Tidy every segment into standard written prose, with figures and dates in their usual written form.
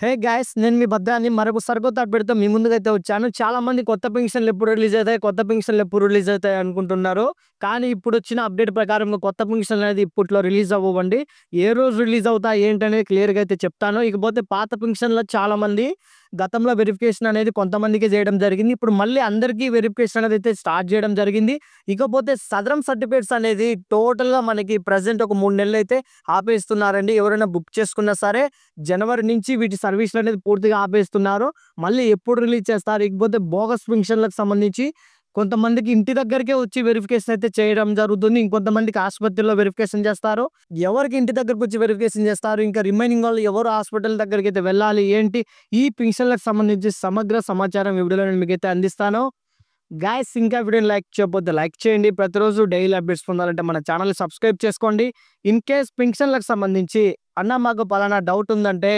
Hey guys, నేను మీ భద్రాన్ని మరొక సరికొత్త అప్డేట్‌తో మీ ముందుకైతే వచ్చాను. చాలా మంది కొత్త పెన్షన్‌లు ఎప్పుడు రిలీజ్ అయితాయి, కొత్త పెన్షన్‌లు ఎప్పుడు రిలీజ్ అయితాయి అనుకుంటున్నారు. కానీ ఇప్పుడొచ్చిన అప్డేట్ ప్రకారం కొత్త పెన్షన్‌లు అనేది ఇప్పట్లో రిలీజ్ అవ్వవండి. ఏ రోజు రిలీజ్ అవుతాయి ఏంటనేది క్లియర్‌గా అయితే చెప్తాను. ఇకపోతే పాత పెన్షన్‌లో చాలా మంది గతంలో వెరిఫికేషన్ అనేది కొంతమందికే చేయడం జరిగింది. ఇప్పుడు మళ్ళీ అందరికీ వెరిఫికేషన్ అనేది అయితే స్టార్ట్ చేయడం జరిగింది. ఇకపోతే సదరం సర్టిఫికేట్స్ అనేది టోటల్‌గా మనకి ప్రెజెంట్ ఒక 3 నెలలైతే ఆపేస్తున్నారండి. ఎవరైనా బుక్ చేసుకున్నా సరే జనవరి నుంచి వీటి సర్వీస్‌లనేది పూర్తిగా ఆపేస్తున్నారు. మళ్ళీ ఎప్పుడు రిలీజ్ చేస్తారు? ఇకపోతే బోగస్ పెన్షన్‌లకు సంబంధించి కొంతమందికి ఇంటి దగ్గరికే వచ్చి వెరిఫికేషన్ అయితే చేయడం జరుగుతుంది. ఇంకొంతమందికి ఆసుపత్రిలో వెరిఫికేషన్ చేస్తారు. ఎవరికి ఇంటి దగ్గరకొచ్చి వెరిఫికేషన్ చేస్తారు? ఇంకా రిమైనింగ్ వాళ్ళు ఎవరు హాస్పిటల్ దగ్గరికైతే వెళ్ళాలి? ఏంటి? ఈ పెన్షన్‌లకు సంబంధించి సమగ్ర సమాచారం ఈ వీడియోలో నేను మీకైతే అందిస్తాను. గైస్, ఇంకా వీడియోని లైక్ చేయకపోతే లైక్ చేయండి. ప్రతిరోజు డైలీ అప్డేట్స్ పొందాలంటే మన ఛానల్‌ని సబ్స్క్రైబ్ చేసుకోండి. ఇన్ కేస్ పెన్షన్‌లకు సంబంధించి అన్న మాకు పలానా డౌట్ ఉందంటే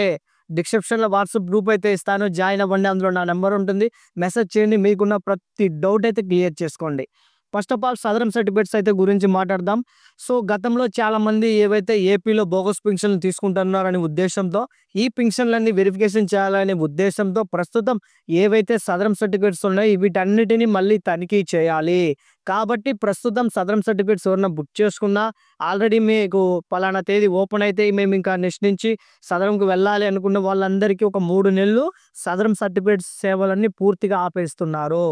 డిస్క్రిప్షన్‌లో వాట్సాప్ గ్రూప్ అయితే ఇస్తాను. జాయిన్ అవ్వండి. అందులో నా నంబర్ ఉంటుంది. మెసేజ్ చేయండి. మీకున్న ప్రతి డౌట్ అయితే క్లియర్ చేసుకోండి. First of all Sadaram certificates అయితే గురించి మాట్లాడదాం. సో గతంలో చాలా మంది ఏవైతే ఏపీలో బోగస్ పెన్షన్‌లు తీసుకుంటున్నారనే ఉద్దేశంతో ఈ పెన్షన్‌లన్నీ వెరిఫికేషన్ చేయాలనే ఉద్దేశంతో ప్రస్తుతం ఏవైతే సదరం సర్టిఫికేట్స్ ఉన్నాయో వీటన్నిటిని మళ్ళీ తనిఖీ చేయాలి. కాబట్టి ప్రస్తుతం సదరం సర్టిఫికేట్స్ ఎవరైనా బుక్ చేసుకున్నా ఆల్రెడీ మీకు పలానా తేదీ ఓపెన్ అయితే మేము ఇంకా నెక్స్ట్ నుంచి సదరంకి వెళ్ళాలి అనుకున్న వాళ్ళందరికీ ఒక 3 నెలలు సదరం సర్టిఫికేట్స్ సేవలన్నీ పూర్తిగా ఆపేస్తున్నారు.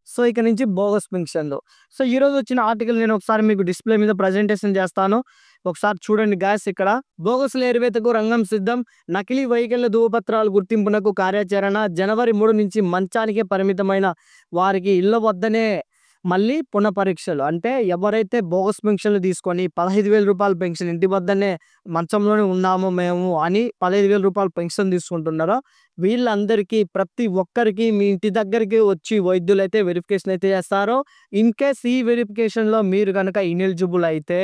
సో ఇక నుంచి బోగస్ పెన్షన్‌లు. సో ఈరోజు వచ్చిన ఆర్టికల్ నేను ఒకసారి మీకు డిస్‌ప్లే మీద ప్రజెంటేషన్ చేస్తాను. ఒకసారి చూడండి గాయ్స్ ఇక్కడ. బోగస్‌ల ఏరివేతకు రంగం సిద్ధం. నకిలీ వెహికల్ల ధృవపత్రాలు గుర్తింపునకు కార్యాచరణ. జనవరి 3 నుంచి మంచానికే పరిమితమైన వారికి ఇళ్ల వద్దనే మళ్ళీ పునఃపరీక్షలు. అంటే ఎవరైతే బోగస్ పెన్షన్‌లు తీసుకొని రూ. 15,000 పెన్షన్ ఇంటి వద్దనే మంచంలోనే ఉన్నాము మేము అని రూ. 15,000 పెన్షన్ తీసుకుంటున్నారో వీళ్ళందరికీ ప్రతి ఒక్కరికి మీ ఇంటి దగ్గరికి వచ్చి వైద్యులైతే వెరిఫికేషన్ అయితే చేస్తారు. ఇన్ కేస్ ఈ వెరిఫికేషన్‌లో మీరు గనక ఇనెలిజిబుల్ అయితే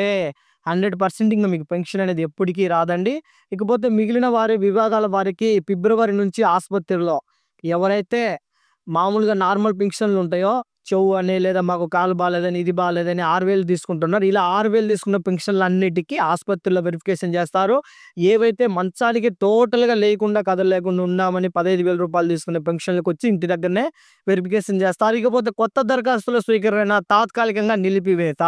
100% ఇంక మీకు పెన్షన్ అనేది ఎప్పటికీ రాదండి. ఇకపోతే మిగిలిన విభాగాల వారికి ఫిబ్రవరి నుంచి ఆసుపత్రిలో ఎవరైతే మామూలుగా నార్మల్ పెన్షన్‌లు ఉంటాయో చెవు అని లేదా మాకు కాలు బాలేదని, ఇది బాలేదని 6,000 తీసుకుంటున్నారు. ఇలా 6,000 తీసుకున్న పెన్షన్‌లన్నిటికి ఆసుపత్రిలో వెరిఫికేషన్ చేస్తారు. ఏవైతే మంచానికి టోటల్‌గా లేకుండా కదలలేకుండా ఉన్నామని రూ. 15,000 తీసుకునే పెన్షన్‌లకొచ్చి ఇంటి దగ్గరనే వెరిఫికేషన్ చేస్తారు. ఇకపోతే కొత్త దరఖాస్తుల స్వీకరణ తాత్కాలికంగా నిలిపివేత.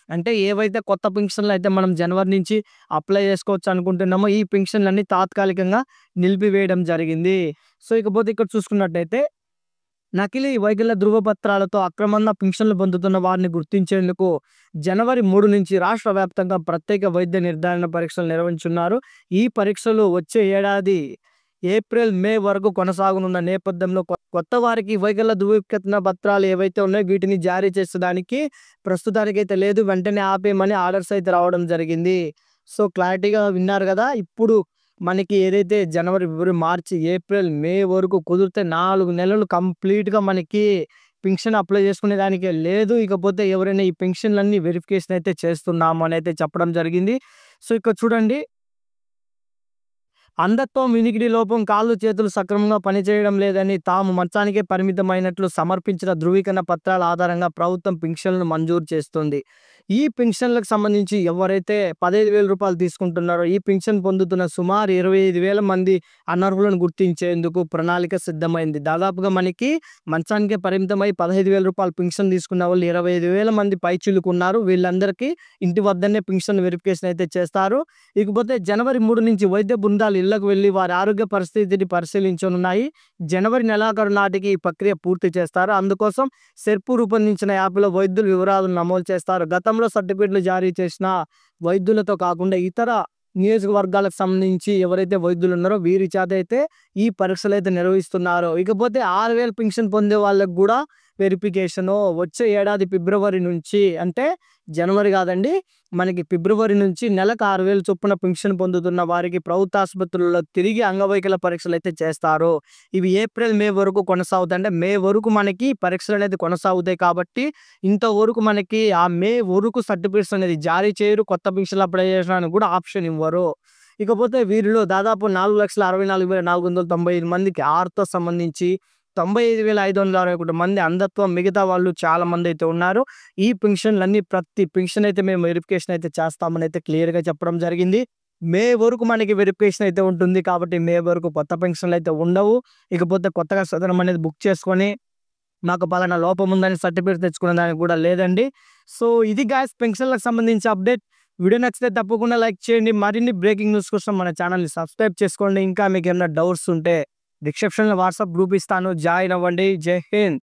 అంటే ఏవైతే కొత్త పెన్షన్‌లు అయితే మనం జనవరి నుంచి అప్లై చేసుకోవచ్చు అనుకుంటున్నామో ఈ పెన్షన్‌లన్నీ తాత్కాలికంగా నిలిపివేయడం జరిగింది. సో ఇకపోతే ఇక్కడ చూసుకున్నట్టయితే నకిలీ వైకల్య ధృవపత్రాలతో అక్రమంగా పెన్షన్లు పొందుతున్న వారిని గుర్తించేందుకు జనవరి 3 నుంచి రాష్ట్ర వ్యాప్తంగా ప్రత్యేక వైద్య నిర్ధారణ పరీక్షలు నిర్వహించున్నారు. ఈ పరీక్షలు వచ్చే ఏడాది ఏప్రిల్, మే వరకు కొనసాగనున్న నేపథ్యంలో కొత్త వారికి వైకల్య ధృవీకరణ పత్రాలు ఏవైతే ఉన్నాయో వీటిని జారీ చేసేదానికి ప్రస్తుతానికైతే లేదు. వెంటనే ఆపేయమని ఆర్డర్స్ అయితే రావడం జరిగింది. సో క్లారిటీగా విన్నారు కదా. ఇప్పుడు మనకి ఏదైతే జనవరి, ఫిబ్రవరి, మార్చి, ఏప్రిల్, మే వరకు కుదిరితే 4 నెలలు కంప్లీట్‌గా మనకి పెన్షన్ అప్లై చేసుకునే దానికే లేదు. ఇకపోతే ఎవరైనా ఈ పెన్షన్‌లన్నీ వెరిఫికేషన్ అయితే చేస్తున్నాము అని అయితే చెప్పడం జరిగింది. సో ఇక్కడ చూడండి. అంధత్వం, వినికిడి లోపం, కాళ్ళు చేతులు సక్రమంగా పనిచేయడం లేదని తాము మంచానికే పరిమితమైనట్లు సమర్పించిన ధృవీకరణ పత్రాల ఆధారంగా ప్రభుత్వం పెన్షన్లను మంజూరు చేస్తుంది. ఈ పెన్షన్లకు సంబంధించి ఎవరైతే రూ. 15,000 తీసుకుంటున్నారో ఈ పెన్షన్ పొందుతున్న సుమారు 25,000 మంది అనర్హులను గుర్తించేందుకు ప్రణాళిక సిద్ధమైంది. దాదాపుగా మనకి మంచానికే పరిమితమై రూ. 15,000 పెన్షన్ తీసుకున్న వాళ్ళు 25,000 మంది పైచిలుకున్నారు. వీళ్ళందరికీ ఇంటి వద్దనే పెన్షన్ వెరిఫికేషన్ అయితే చేస్తారు. ఇకపోతే జనవరి 3 నుంచి వైద్య బృందాలు ఇళ్లకు వెళ్లి వారి ఆరోగ్య పరిస్థితిని పరిశీలించనున్నాయి. జనవరి నెలాఖరు నాటికి ఈ ప్రక్రియ పూర్తి చేస్తారు. అందుకోసం సెర్పు రూపొందించిన యాప్‌లో వైద్యుల వివరాలను నమోదు చేస్తారు. గతంలో సర్టిఫికేట్లు జారీ చేసిన వైద్యులతో కాకుండా ఇతర నియోజకవర్గాలకు సంబంధించి ఎవరైతే వైద్యులు ఉన్నారో వీరి చేత అయితే ఈ పరీక్షలు అయితే నిర్వహిస్తున్నారు. ఇకపోతే 6,000 పెన్షన్ పొందే వాళ్ళకి కూడా వెరిఫికేషను వచ్చే ఏడాది ఫిబ్రవరి నుంచి, అంటే జనవరి కాదండి, మనకి ఫిబ్రవరి నుంచి నెలకు 6,000 చొప్పున పెన్షన్ పొందుతున్న వారికి ప్రభుత్వ ఆసుపత్రుల్లో తిరిగి అంగవైకల్య పరీక్షలు అయితే చేస్తారు. ఇవి ఏప్రిల్, మే వరకు కొనసాగుతాయి. అంటే మే వరకు మనకి పరీక్షలు అనేది కొనసాగుతాయి. కాబట్టి ఇంతవరకు మనకి ఆ మే వరకు సర్టిఫికేట్స్ అనేది జారీ చేయరు. కొత్త పెన్షన్లు అప్లై చేయడానికి కూడా ఆప్షన్ ఇవ్వరు. ఇకపోతే వీరిలో దాదాపు 4,64,495 మందికి ఆర్తో సంబంధించి 95,561 మంది అంధత్వం, మిగతా వాళ్ళు చాలా మంది అయితే ఉన్నారు. ఈ పెన్షన్‌లన్నీ ప్రతి పెన్షన్ అయితే మేము వెరిఫికేషన్ అయితే చేస్తామని అయితే క్లియర్‌గా చెప్పడం జరిగింది. మే వరకు మనకి వెరిఫికేషన్ అయితే ఉంటుంది. కాబట్టి మే వరకు కొత్త పెన్షన్లు అయితే ఉండవు. ఇకపోతే కొత్తగా సదరం అనేది బుక్ చేసుకొని నాకు పలానా లోపం ఉందని సర్టిఫికేట్ తెచ్చుకునే దానికి కూడా లేదండి. సో ఇది గాయ్స్ పెన్షన్‌లకు సంబంధించి అప్డేట్. వీడియో నచ్చితే తప్పకుండా లైక్ చేయండి. మరిన్ని బ్రేకింగ్ న్యూస్ కోసం మన ఛానల్‌ని సబ్స్క్రైబ్ చేసుకోండి. ఇంకా మీకేమైనా డౌట్స్ ఉంటే డిస్క్రిప్షన్‌లో వాట్సాప్ గ్రూప్ ఇస్తాను. జాయిన్ అవ్వండి. జై హింద్.